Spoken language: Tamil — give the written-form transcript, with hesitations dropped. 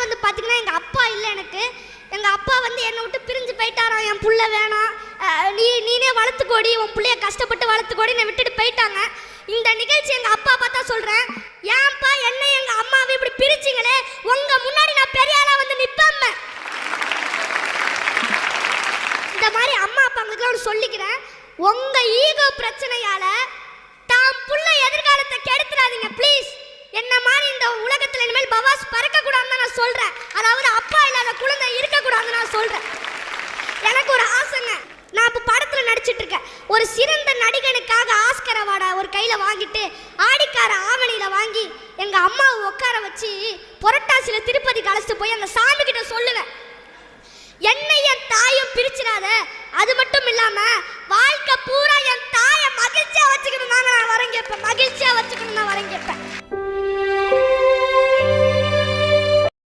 வந்து பார்த்தீங்கன்னா எங்கள் அப்பா இல்லை எனக்கு. எங்கள் அப்பா வந்து என்னை விட்டு பிரிஞ்சு போயிட்டாராம். என் புள்ள வேணாம், நீனே வளர்த்துக்கோடி, உன் பிள்ளைய கஷ்டப்பட்டு வளர்த்துக்கோடி என்னை விட்டுட்டு போயிட்டாங்க. இந்த நிகழ்ச்சி எங்கள் அப்பா பார்த்தா சொல்கிறேன், ஏன்ப்பா என்ன எங்கள் அம்மாவை இப்படி பிரிச்சிங்களே, உங்கள் முன்னாடி நான் பெரிய ஆளாக வந்து நிற்பேன். இந்த மாதிரி அம்மா அப்பாங்களுக்குலாம் சொல்லிக்கிறேன், உங்கள் ஈகோ பிரச்சனையால் தான் புள்ள எதிர்காலத்தை கெடுத்துறாதீங்க ப்ளீஸ். என்ன மாதிரி இந்த உலகத்தில் இனிமேல் பவாஸ் பறக்கக்கூடாதுன்னு நான் சொல்கிறேன். அதாவது அப்பா இல்லாத குழந்தை இருக்கக்கூடாதுன்னு நான் சொல்கிறேன். எனக்கு ஒரு ஆசைங்க, நான் இப்போ படத்தில் நடிச்சிட்டு இருக்கேன். ஒரு சிறந்த நடிகனுக்காக ஆஸ்கர் அவார்டை ஒரு கையில் வாங்கிட்டு ஆடிக்கார ஆவணியில் வாங்கி எங்கள் அம்மாவை உட்கார வச்சு புரட்டாசியில் திருப்பதிக்கு அழைச்சிட்டு போய் அந்த சாமி கிட்ட சொல்லுவேன், என்னை என் தாயும் பிரிச்சிடாத, அது மட்டும் இல்லாம வாழ்க்கை பூரா என் தாயை மகிழ்ச்சியா வச்சுக்கணும் நான் வரேன் கேட்பேன், மகிழ்ச்சியா வச்சுக்கணும் நான் வரேன் கேட்பேன்.